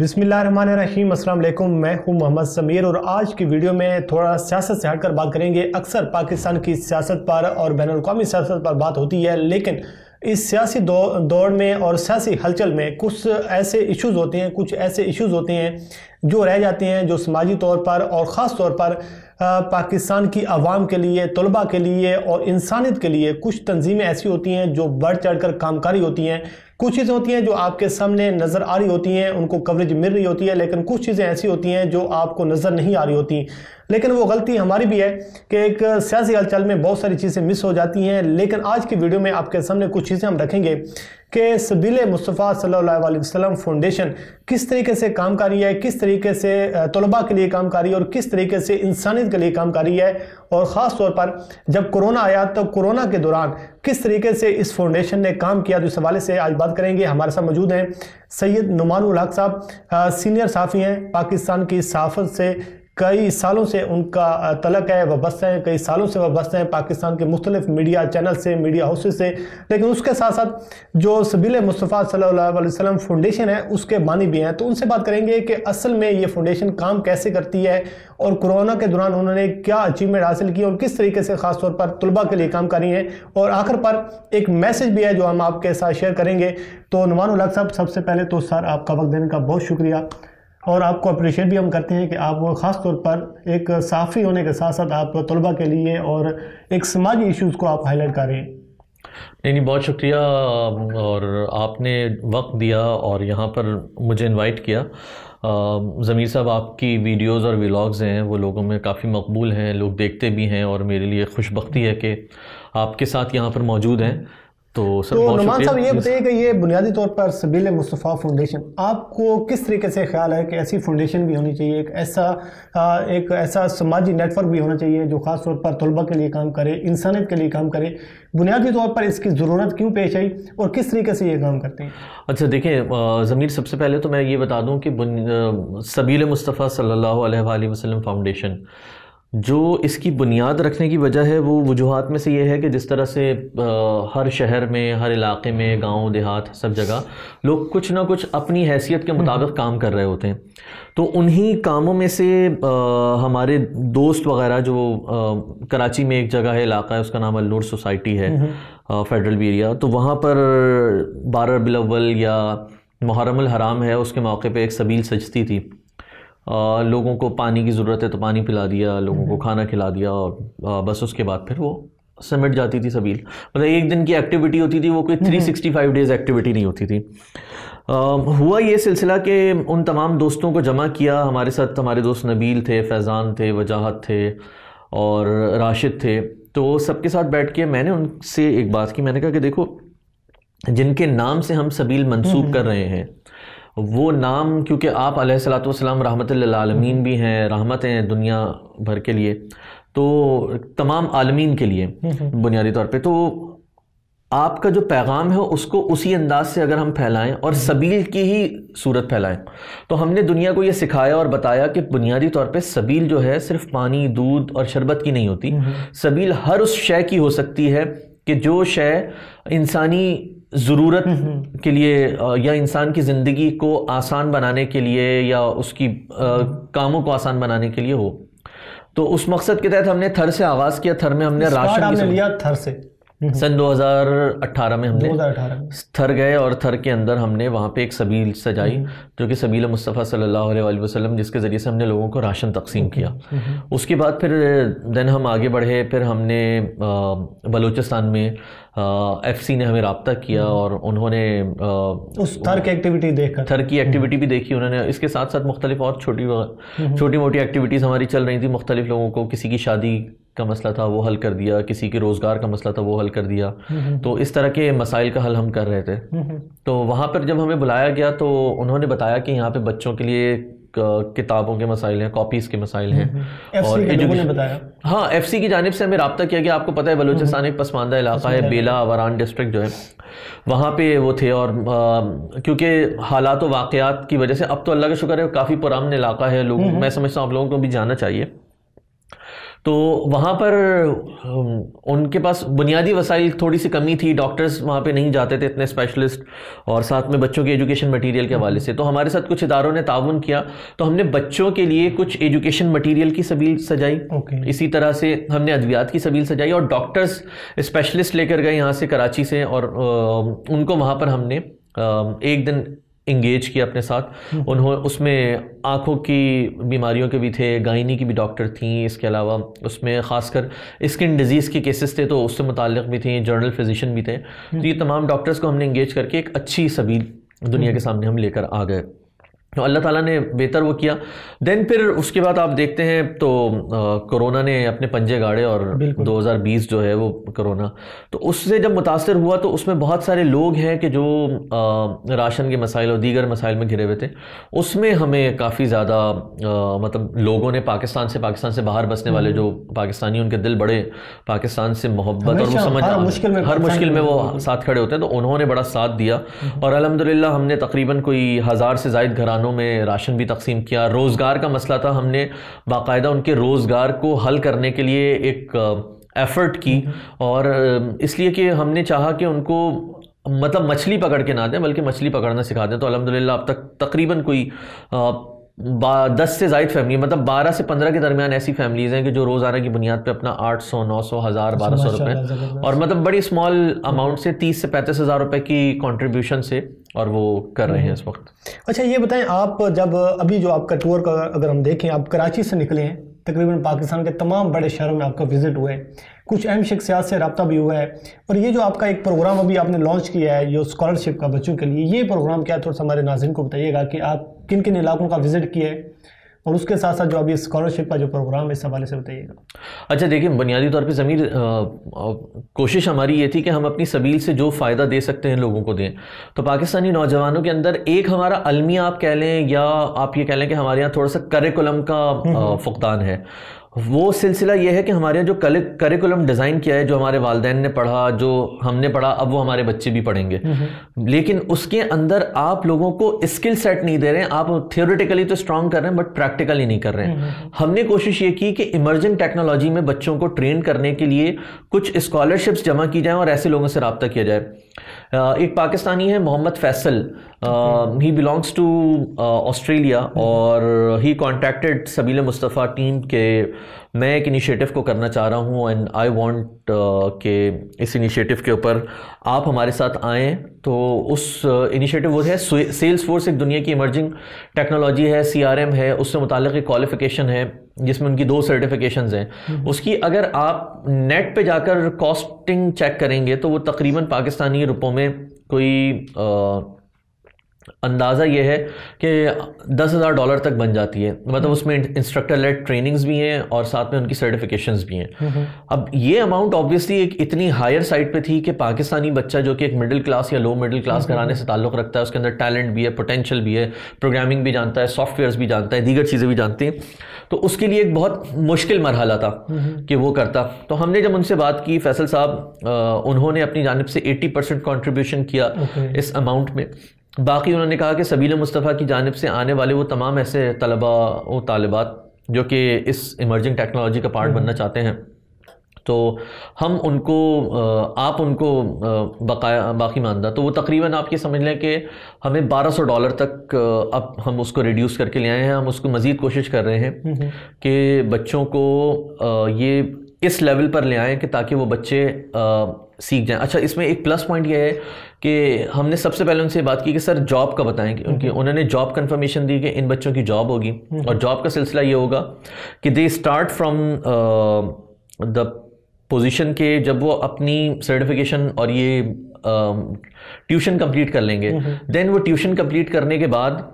बिस्मिल्लाहिर्रहमानिर्रहीम, अस्सलाम वालेकुम। मैं हूं मोहम्मद समीर और आज की वीडियो में थोड़ा सियासत से हटकर बात करेंगे। अक्सर पाकिस्तान की सियासत पर और बैनुल-अक़वामी सियासत पर बात होती है, लेकिन इस सियासी दौड़ में और सियासी हलचल में कुछ ऐसे इश्यूज़ होते हैं जो रह जाते हैं, जो समाजी तौर पर और ख़ास तौर पर पाकिस्तान की आवाम के लिए, तलबा के लिए और इंसानियत के लिए कुछ तंजीमें ऐसी होती हैं जो बढ़ चढ़ कर कामकारी होती हैं। कुछ चीज़ें होती हैं जो आपके सामने नज़र आ रही होती हैं, उनको कवरेज मिल रही होती है, लेकिन कुछ चीज़ें ऐसी होती हैं जो आपको नज़र नहीं आ रही होती। लेकिन वो गलती हमारी भी है कि एक सियासी हलचल में बहुत सारी चीज़ें मिस हो जाती हैं। लेकिन आज की वीडियो में आपके सामने कुछ चीज़ें हम रखेंगे कि सबील मुस्तफ़ा सल्लल्लाहु अलैहि वसल्लम फाउंडेशन किस तरीके से काम कर रही है, किस तरीके से तलबा के लिए काम कर रही है और किस तरीके से इंसानियत के लिए काम कर रही है। और ख़ास तौर पर जब कोरोना आया तो कोरोना के दौरान किस तरीके से इस फाउंडेशन ने काम किया, तो इस हवाले से आज बात करेंगे। हमारे साथ मौजूद हैं सैयद नुमान उल हक साहब, सीनियर साफ़ी हैं। पाकिस्तान की सहाफ़त से कई सालों से उनका तलक है, वाबस्ता है, कई सालों से वाबस्ता है पाकिस्तान के मुख्तलिफ मीडिया चैनल से, मीडिया हाउसेस से। लेकिन उसके साथ साथ जो सबील मुस्तफ़ा सल्लल्लाहु अलैहि वसल्लम फाउंडेशन है उसके बानी भी हैं। तो उनसे बात करेंगे कि असल में ये फाउंडेशन काम कैसे करती है और कोरोना के दौरान उन्होंने क्या अचीवमेंट हासिल की और किस तरीके से ख़ास तौर पर तलबा के लिए काम कर रही हैं। और आखिर पर एक मैसेज भी है जो हम आपके साथ शेयर करेंगे। तो नुमान उल हक साहब, सबसे पहले तो सर आपका वक्त देने का बहुत शुक्रिया और आपको अप्रिशिएट भी हम करते हैं कि आप ख़ास तौर पर एक साफ़ी होने के साथ साथ आप तलबा के लिए और एक समाजी इश्यूज़ को आप हाईलाइट कर रहे हैं। नहीं, बहुत शुक्रिया। और आपने वक्त दिया और यहाँ पर मुझे इनवाइट किया। ज़मीर साहब, आपकी वीडियोज़ और व्लॉग्स हैं वो लोगों में काफ़ी मकबूल हैं, लोग देखते भी हैं और मेरे लिए खुशबख्ती है कि आपके साथ यहाँ पर मौजूद हैं। तो नुमान साहब, ये बताइए कि ये बुनियादी तौर पर सबील मुस्तफ़ा फाउंडेशन आपको किस तरीके से ख्याल है कि ऐसी फाउंडेशन भी होनी चाहिए, एक ऐसा समाजी नेटवर्क भी होना चाहिए जो ख़ास तौर पर तलबा के लिए काम करे, इंसानियत के लिए काम करे। बुनियादी तौर पर इसकी ज़रूरत क्यों पेश आई और किस तरीके से ये काम करते हैं? अच्छा, देखिए ज़मीर, सबसे पहले तो मैं ये बता दूँ कि सबील मुस्तफ़ा सल्लल्लाहु अलैहि वसल्लम फाउंडेशन जो इसकी बुनियाद रखने की वजह है वो वजूहात में से ये है कि जिस तरह से हर शहर में, हर इलाके में, गांव देहात सब जगह लोग कुछ ना कुछ अपनी हैसियत के मुताबिक काम कर रहे होते हैं। तो उन्हीं कामों में से हमारे दोस्त वगैरह जो कराची में एक जगह है, इलाका है, उसका नाम अल-नूर सोसाइटी है, फेडरल भी एरिया। तो वहाँ पर 12 रबीउल अव्वल या मुहर्रम अल हराम है, उसके मौके पर एक सबील सजती थी। लोगों को पानी की ज़रूरत है तो पानी पिला दिया, लोगों को खाना खिला दिया और बस उसके बाद फिर वो सिमट जाती थी सबील। मतलब एक दिन की एक्टिविटी होती थी, वो कोई 365 डेज़ एक्टिविटी नहीं होती थी। हुआ ये सिलसिला कि उन तमाम दोस्तों को जमा किया। हमारे साथ हमारे दोस्त नबील थे, फैज़ान थे, वजाहत थे और राशिद थे। तो सबके साथ बैठ के मैंने उनसे एक बात की। मैंने कहा कि देखो, जिनके नाम से हम सबील मंसूब कर रहे हैं वो नाम, क्योंकि आप अलैहिस्सलातु वस्सलाम रहमतुल लिल आलमीन भी हैं, रहमत हैं दुनिया भर के लिए, तो तमाम आलमीन के लिए बुनियादी तौर पे, तो आपका जो पैगाम है उसको उसी अंदाज से अगर हम फैलाएं और सबील की ही सूरत फैलाएं, तो हमने दुनिया को ये सिखाया और बताया कि बुनियादी तौर पे सबील जो है सिर्फ पानी, दूध और शरबत की नहीं होती। सबील हर उस शय की हो सकती है कि जो शय इंसानी ज़रूरत के लिए या इंसान की ज़िंदगी को आसान बनाने के लिए या उसकी कामों को आसान बनाने के लिए हो। तो उस मकसद के तहत हमने थर से आगाज़ किया। थर में हमने राशन लिया, थर से सन 2018 में हमने थर गए और थर के अंदर हमने वहाँ पे एक सबील सजाई जो कि सबील मुस्तफ़ा सल्लल्लाहु अलैहि वसल्लम, जिसके ज़रिए से हमने लोगों को राशन तकसीम किया। उसके बाद फिर देन हम आगे बढ़े। फिर हमने बलूचिस्तान में FC ने हमें रब्ता किया और उन्होंने उस थर की एक्टिविटी देखकर, थर की एक्टिविटी भी देखी उन्होंने। इसके साथ साथ मुख्तलिफ और छोटी मोटी एक्टिविटीज़ हमारी चल रही थी। मुख्तलिफ लोगों को, किसी की शादी का मसला था वो हल कर दिया, किसी के रोज़गार का मसला था वो हल कर दिया। तो इस तरह के मसाइल का हल हम कर रहे थे। तो वहाँ पर जब हमें बुलाया गया तो उन्होंने बताया कि यहाँ पे बच्चों के लिए किताबों के मसाइल हैं, कॉपीज़ के मसाइल हैं और एजुकेशन बताया। हाँ, FC की जानिब से हमें रब्ता किया गया। आपको पता है बलूचिस्तान एक पसमानदा इलाका है, बेला वरान डिस्ट्रिक्ट जो है, वहाँ पे वो थे। और क्योंकि हालात व वाक़यात की वजह से अब तो अल्लाह का शुक्र है काफ़ी पुराना इलाका है, लोग, मैं समझता हूँ आप लोगों को भी जाना चाहिए। तो वहाँ पर उनके पास बुनियादी वसाइल थोड़ी सी कमी थी, डॉक्टर्स वहाँ पे नहीं जाते थे इतने स्पेशलिस्ट, और साथ में बच्चों के एजुकेशन मटेरियल के हवाले से। तो हमारे साथ कुछ इदारों ने ताउन किया, तो हमने बच्चों के लिए कुछ एजुकेशन मटेरियल की सबील सजाई। इसी तरह से हमने अद्वियात की सबील सजाई और डॉक्टर्स स्पेशलिस्ट लेकर गए यहाँ से कराची से, और उनको वहाँ पर हमने एक दिन इंगेज किया अपने साथ। उन्होंने उसमें आँखों की बीमारियों के भी थे, गायनी की भी डॉक्टर थी, इसके अलावा उसमें ख़ासकर स्किन डिजीज़ के केसेस थे तो उससे मुताल्लिक़ भी थे, जर्नल फिजिशियन भी थे। तो ये तमाम डॉक्टर्स को हमने इंगेज करके एक अच्छी सबील दुनिया के सामने हम लेकर आ गए। तो अल्लाह ताला ने बेहतर वो किया। देन फिर उसके बाद आप देखते हैं तो कोरोना ने अपने पंजे गाड़े, और 2020 जो है वो कोरोना, तो उससे जब मुतासर हुआ तो उसमें बहुत सारे लोग हैं कि जो राशन के मसाइल और दीगर मसाइल में घिरे हुए थे। उसमें हमें काफ़ी ज़्यादा मतलब लोगों ने पाकिस्तान से बाहर बसने वाले जो पाकिस्तानी, उनके दिल बड़े पाकिस्तान से मोहब्बत और वो समझ हर मुश्किल में वो साथ खड़े होते हैं, तो उन्होंने बड़ा साथ दिया। और अल्हम्दुलिल्लाह हमने तकरीबन कोई 1000 से ज़ायद घरानों में राशन भी तकसीम किया। रोज़गार का मसला था, हमने बाकायदा उनके रोज़गार को हल करने के लिए एक एफर्ट की, और इसलिए कि हमने चाहा कि उनको मतलब मछली पकड़ के ना दें बल्कि मछली पकड़ना सिखा दें। तो अल्हम्दुलिल्लाह अब तक तकरीबन कोई 10 से ज़ायद फैमिली, मतलब 12 से 15 के दरमियान ऐसी फैमिलीज़ हैं कि जो रोज़ाना की बुनियाद पे अपना 800, 900, 1000, 1200 रुपये, और मतलब बड़ी स्मॉल अमाउंट से 30 से 35 हज़ार रुपये की कंट्रीब्यूशन से, और वो कर रहे हैं इस वक्त। अच्छा, ये बताएं, आप जब अभी जो आपका टूर का अगर हम देखें, आप कराची से निकले हैं, तकरीबन पाकिस्तान के तमाम बड़े शहरों में आपका विजिट हुआ है, कुछ अहम शख्सियात से रब्ता भी हुआ है, और ये जो आपका एक प्रोग्राम अभी आपने लॉन्च किया है जो स्कॉलरशिप का बच्चों के लिए, ये प्रोग्राम क्या है? थोड़ा सा हमारे नाज़रीन को बताइएगा कि आप किन किन इलाकों का विजिट किया है, और उसके साथ साथ जो अभी स्कॉलरशिप का जो प्रोग्राम है इस हवाले से बताइएगा। अच्छा, देखिए, बुनियादी तौर पे ज़मीर कोशिश हमारी ये थी कि हम अपनी सबील से जो फ़ायदा दे सकते हैं लोगों को दें। तो पाकिस्तानी नौजवानों के अंदर एक हमारा अलमिया आप कह लें, या आप ये कह लें कि हमारे यहाँ थोड़ा सा करिकुलम का फुकदान है। वो सिलसिला ये है कि हमारे यहाँ जो करिकुलम डिज़ाइन किया है, जो हमारे वालिदैन ने पढ़ा, जो हमने पढ़ा, अब वो हमारे बच्चे भी पढ़ेंगे, लेकिन उसके अंदर आप लोगों को स्किल सेट नहीं दे रहे हैं। आप थियोरेटिकली तो स्ट्रांग कर रहे हैं बट प्रैक्टिकली नहीं कर रहे हैं। हमने कोशिश ये की कि इमर्जिंग टेक्नोलॉजी में बच्चों को ट्रेन करने के लिए कुछ स्कॉलरशिप्स जमा की जाएँ और ऐसे लोगों से रब्ता किया जाए। एक पाकिस्तानी है Mohammad Faisal, he belongs to Australia, और he contacted Sabeel Mustafa team के मैं एक इनिशिएटिव को करना चाह रहा हूँ, एंड आई वांट के इस इनिशिएटिव के ऊपर आप हमारे साथ आएँ। तो उस इनिशिएटिव वो है सेल्स फोर्स, एक दुनिया की इमर्जिंग टेक्नोलॉजी है, CRM है, उससे मुताल्लिक़ एक क्वालिफिकेशन है जिसमें उनकी 2 सर्टिफिकेशंस हैं। उसकी अगर आप नेट पे जाकर कॉस्टिंग चेक करेंगे तो वो तकरीबन पाकिस्तानी रुपयों में कोई अंदाज़ा ये है कि $10,000 तक बन जाती है। मतलब उसमें इंस्ट्रक्टर लेड ट्रेनिंग्स भी हैं और साथ में उनकी सर्टिफिकेशंस भी हैं। अब ये अमाउंट ऑब्वियसली एक इतनी हायर साइड पे थी कि पाकिस्तानी बच्चा जो कि एक मिडिल क्लास या लो मिडिल क्लास घराने से ताल्लुक़ रखता है, उसके अंदर टैलेंट भी है, पोटेंशियल भी है, प्रोग्रामिंग भी जानता है, सॉफ्टवेयर्स भी जानता है, दीगर चीज़ें भी जानते हैं, तो उसके लिए एक बहुत मुश्किल मरहला था कि वो करता। तो हमने जब उनसे बात की, फैसल साहब उन्होंने अपनी जानिब से 80% कॉन्ट्रीब्यूशन किया इस अमाउंट में। बाकी उन्होंने कहा कि सबील मुस्तफ़ा की जानिब से आने वाले वो तमाम ऐसे तलबा व तालिबात जो कि इस इमर्जिंग टेक्नोलॉजी का पार्ट बनना चाहते हैं, तो हम उनको आप उनको बाकी मानदा, तो वो तकरीबन आप ये समझ लें कि हमें $1200 तक अब हम उसको रिड्यूस करके ले आए हैं। हम उसको मज़ीद कोशिश कर रहे हैं कि बच्चों को ये इस लेवल पर ले आएँ कि ताकि वो बच्चे सीख जाएं। अच्छा, इसमें एक प्लस पॉइंट ये है कि हमने सबसे पहले उनसे बात की कि सर जॉब का बताएं, कि उन्होंने जॉब कंफर्मेशन दी कि इन बच्चों की जॉब होगी, और जॉब का सिलसिला ये होगा कि they start from the position के जब वो अपनी सर्टिफिकेशन और ये ट्यूशन कंप्लीट कर लेंगे, देन वो ट्यूशन कंप्लीट करने के बाद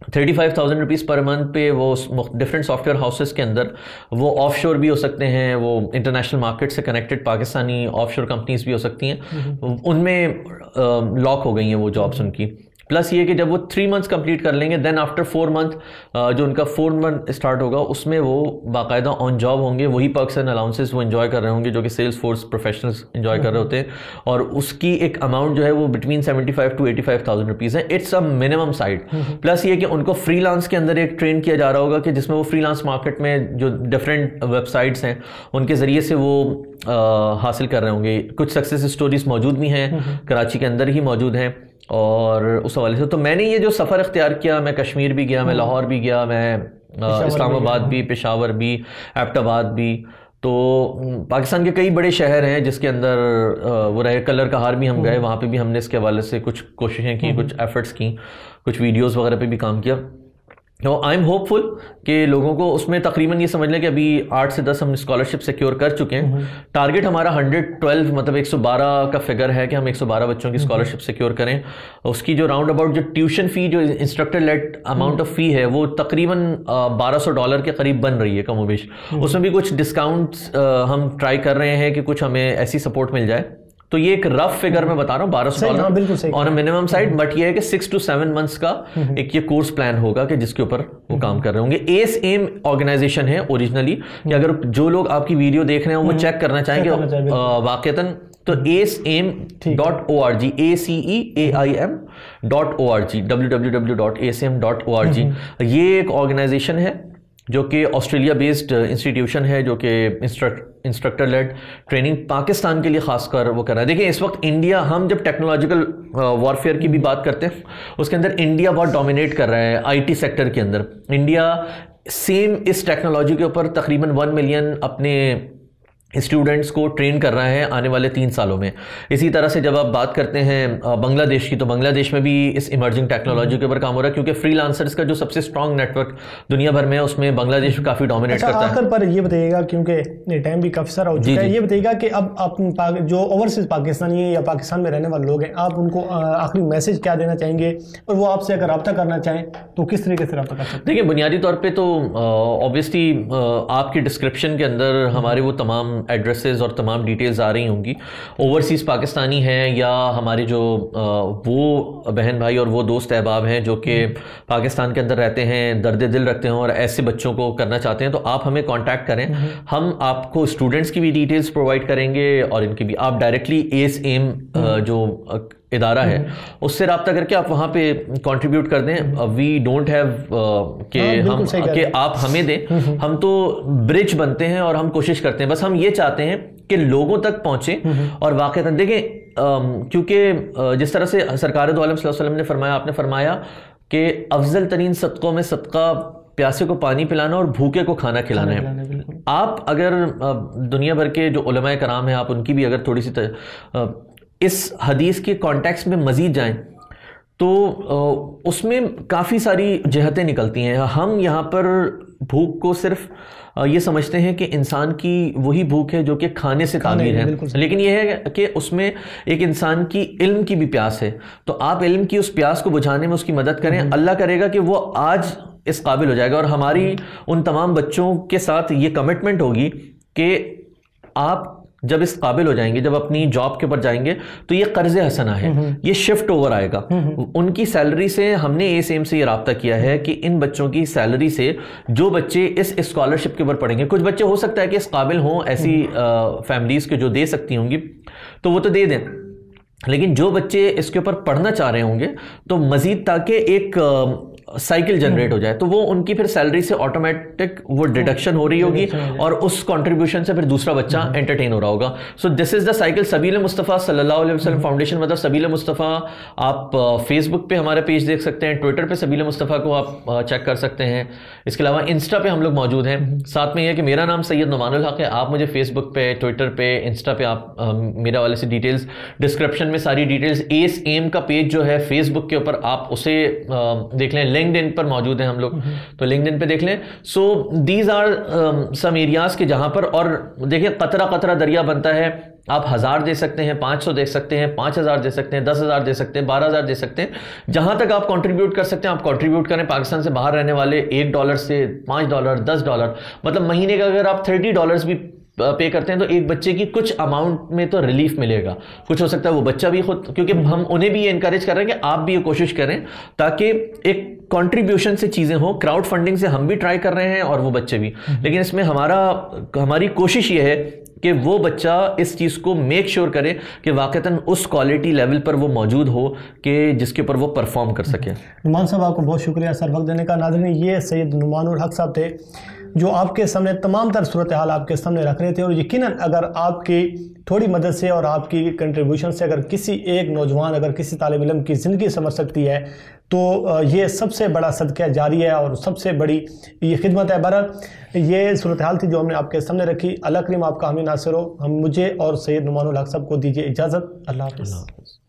35,000 रुपीज़ पर मंथ पे वो डिफरेंट सॉफ्टवेयर हाउसेस के अंदर वो ऑफशोर भी हो सकते हैं, वो इंटरनेशनल मार्केट से कनेक्टेड पाकिस्तानी ऑफशोर कंपनीज भी हो सकती हैं, उनमें लॉक हो गई हैं वो जॉब्स उनकी। प्लस ये कि जब वो 3 मंथ्स कंप्लीट कर लेंगे देन आफ्टर 4 मंथ जो उनका 4 मंथ स्टार्ट होगा उसमें वो बाकायदा ऑन जॉब होंगे, वही पर्क्स एंड अलाउंसेस वो एंजॉय कर रहे होंगे जो कि सेल्स फोर्स प्रोफेशनल्स एंजॉय कर रहे होते हैं, और उसकी एक अमाउंट जो है वो बिटवीन 75 to 85,000 रुपीज़ है। It's a minimum side. Plus ये कि उनको फ्रीलांस के अंदर एक ट्रेन किया जा रहा होगा कि जिसमें वो फ्रीलांस मार्केट में जो डिफरेंट वेबसाइट्स हैं उनके ज़रिए से वो हासिल कर रहे होंगे। कुछ सक्सेस स्टोरीज मौजूद भी हैं, कराची के अंदर ही मौजूद हैं, और उस हवाले से तो मैंने ये जो सफ़र इख्तियार किया, मैं कश्मीर भी गया, मैं लाहौर भी गया, मैं इस्लामाबाद भी, पेशावर भी, एबटाबाद भी, तो पाकिस्तान के कई बड़े शहर हैं जिसके अंदर वो रहे। कलर कहार भी हम गए, वहाँ पे भी हमने इसके हवाले से कुछ कोशिशें की, कुछ एफर्ट्स की, कुछ वीडियोस वगैरह पे भी काम किया। तो आई एम होपफुल कि लोगों को उसमें तकरीबन ये समझ लें कि अभी 8 से 10 हम स्कॉलरशिप सिक्योर कर चुके हैं। टारगेट हमारा 112 मतलब 112 का फिगर है कि हम 112 बच्चों की स्कॉलरशिप सिक्योर करें। उसकी जो राउंड अबाउट जो ट्यूशन फ़ी, जो इंस्ट्रक्टर लेड अमाउंट ऑफ फ़ी है, वो तकरीबन $1200 के करीब बन रही है कमोबेश। उसमें भी कुछ डिस्काउंट्स हम ट्राई कर रहे हैं कि कुछ हमें ऐसी सपोर्ट मिल जाए। तो ये एक रफ फिगर मैं बता रहा हूँ, $1200 on a minimum side, but ये है कि 6 to 7 मंथ्स का एक ये कोर्स प्लान होगा कि जिसके ऊपर वो काम कर रहे होंगे। एस एम ऑर्गेनाइजेशन है ओरिजिनली, कि अगर जो लोग आपकी वीडियो देख रहे हैं वो चेक करना चाहेंगे वाकईतन, तो ACEAIM.org, ACEAIM.org, www.acem.org, ये एक ऑर्गेनाइजेशन है जो कि ऑस्ट्रेलिया बेस्ड इंस्टीट्यूशन है, जो कि इंस्ट्रक्टर लेड ट्रेनिंग पाकिस्तान के लिए खासकर वो कर रहा है। देखिए इस वक्त इंडिया, हम जब टेक्नोलॉजिकल वॉरफेयर की भी बात करते हैं उसके अंदर इंडिया बहुत डोमिनेट कर रहा है। आईटी सेक्टर के अंदर इंडिया सेम इस टेक्नोलॉजी के ऊपर तकरीबन 1 मिलियन अपने स्टूडेंट्स को ट्रेन कर रहा है आने वाले 3 सालों में। इसी तरह से जब आप बात करते हैं बांग्लादेश की, तो बांग्लादेश में भी इस इमर्जिंग टेक्नोलॉजी के ऊपर काम हो रहा है, क्योंकि फ्रीलांसर्स का जो सबसे स्ट्रॉन्ग नेटवर्क दुनिया भर में है उसमें बांग्लादेश काफ़ी डोमिनेट करता है। आखिर पर ये बताइएगा, क्योंकि टाइम भी काफ़ी सारा हो चुका है, ये बताइएगा कि अब आप जो ओवरसीज पाकिस्तानी या पाकिस्तान में रहने वाले लोग हैं, आप उनको आखिरी मैसेज क्या देना चाहेंगे, और वो आपसे अगर रब्ता करना चाहें तो किस तरीके से रब्ता कर सकते हैं? देखिए बुनियादी तौर पर तो ऑब्वियसली आपकी डिस्क्रिप्शन के अंदर हमारे वो तमाम एड्रेसेस और तमाम डिटेल्स आ रही होंगी। ओवरसीज़ पाकिस्तानी हैं या हमारे जो वो बहन भाई और वो दोस्त अहबाब हैं जो कि पाकिस्तान के अंदर रहते हैं, दर्द दिल रखते हैं और ऐसे बच्चों को करना चाहते हैं, तो आप हमें कांटेक्ट करें। हम आपको स्टूडेंट्स की भी डिटेल्स प्रोवाइड करेंगे और इनकी भी। आप डायरेक्टली ACEAIM जो इदारा है उससे रब्ता करके आप वहाँ पे कंट्रीब्यूट कर दें। वी डोंट हैव कि आप हमें दें, हम तो ब्रिज बनते हैं और हम कोशिश करते हैं, बस हम ये चाहते हैं कि लोगों तक पहुँचे। और वाक़ई देखें, क्योंकि जिस तरह से सरकार दो आलम सल्लल्लाहु अलैहि वसल्लम ने फरमाया, आपने फरमाया कि अफजल तरीन सदक़ों में सदका प्यासे को पानी पिलाना और भूखे को खाना खिलाना है। आप अगर दुनिया भर के जो उलमाए कराम हैं, आप उनकी भी अगर थोड़ी सी इस हदीस के कॉन्टेक्स्ट में मज़ीद जाएं तो उसमें काफ़ी सारी जहतें निकलती हैं। हम यहाँ पर भूख को सिर्फ ये समझते हैं कि इंसान की वही भूख है जो कि खाने से तामीर है, लेकिन यह है कि उसमें एक इंसान की इल्म की भी प्यास है। तो आप इल्म की उस प्यास को बुझाने में उसकी मदद करें, अल्लाह करेगा कि वो आज इस काबिल हो जाएगा। और हमारी उन तमाम बच्चों के साथ ये कमिटमेंट होगी कि आप जब इस काबिल हो जाएंगे, जब अपनी जॉब के ऊपर जाएंगे, तो ये कर्ज हसना है, ये शिफ्ट ओवर आएगा। उनकी सैलरी से हमने ACEAIM से ये राब्ता किया है कि इन बच्चों की सैलरी से जो बच्चे इस स्कॉलरशिप के ऊपर पढ़ेंगे, कुछ बच्चे हो सकता है कि इस काबिल हों, ऐसी फैमिलीज के जो दे सकती होंगी तो वो तो दे दें, लेकिन जो बच्चे इसके ऊपर पढ़ना चाह रहे होंगे तो मजीद ताकि एक साइकिल जनरेट हो जाए, तो वो उनकी फिर सैलरी से ऑटोमेटिक वो डिडक्शन हो रही होगी और उस कंट्रीब्यूशन से फिर दूसरा बच्चा एंटरटेन हो रहा होगा। So this is the cycle. सबील मुस्तफ़ा सल्लल्लाहु अलैहि वसल्लम फाउंडेशन, मतलब सबील मुस्तफ़ा, आप फेसबुक पे हमारे पेज देख सकते हैं, ट्विटर पे सबील मुस्तफ़ा को आप चेक कर सकते हैं। इसके अलावा इंस्टा पे हम लोग मौजूद हैं। साथ में यह कि मेरा नाम सैयद नुमानुल हक है। आप मुझे फेसबुक पे, ट्विटर पे, इंस्टा पे आप मेरा वाले से डिटेल्स, डिस्क्रिप्शन में सारी डिटेल्स, ACEAIM का पेज जो है फेसबुक के ऊपर आप उसे देख लें। लिंक्डइन पर मौजूद हैं हम लोग, तो लिंक्डइन पे देख लें। So these are some areas के जहां पर, और देखिए कतरा कतरा दरिया बनता है। आप 1000 दे सकते हैं, 500 दे सकते हैं, 5000 दे सकते हैं, 10,000 दे सकते हैं, 12,000 दे सकते हैं। जहां तक आप कंट्रीब्यूट कर सकते हैं आप कंट्रीब्यूट करें। पाकिस्तान से बाहर रहने वाले $1 से $5, $10, मतलब महीने का अगर आप $30 भी पे करते हैं तो एक बच्चे की कुछ अमाउंट में तो रिलीफ मिलेगा। कुछ हो सकता है वो बच्चा भी खुद, क्योंकि हम उन्हें भी ये इंकरेज कर रहे हैं कि आप भी ये कोशिश करें ताकि एक कंट्रीब्यूशन से चीज़ें हो। क्राउड फंडिंग से हम भी ट्राई कर रहे हैं और वो बच्चे भी, लेकिन इसमें हमारी कोशिश ये है कि वो बच्चा इस चीज़ को मेक श्योर करे कि वाकईतन उस क्वालिटी लेवल पर वो मौजूद हो कि जिसके ऊपर वो परफॉर्म कर सके। नुमान साहब आपको बहुत शुक्रिया सर वक्त देने का। नाज़रीन, ये सैयद नुमानुल हक साहब थे जो आपके सामने तमाम तर सूरत हाल आपके सामने रख रहे थे, और यकीनन अगर आपकी थोड़ी मदद से और आपकी कंट्रीब्यूशन से अगर किसी एक नौजवान, अगर किसी तालिब इल्म की ज़िंदगी समझ सकती है तो ये सबसे बड़ा सदका जारी है और सबसे बड़ी ये खिदमत है। बहरहाल ये सूरत हाल थी जो हमने आपके सामने रखी। अल्लाह करीम आपका हामी नासिर हो। हम मुझे और सैयद नुमानुल हक साहब को दीजिए इजाज़त। अल्लाह हाफ़िज़।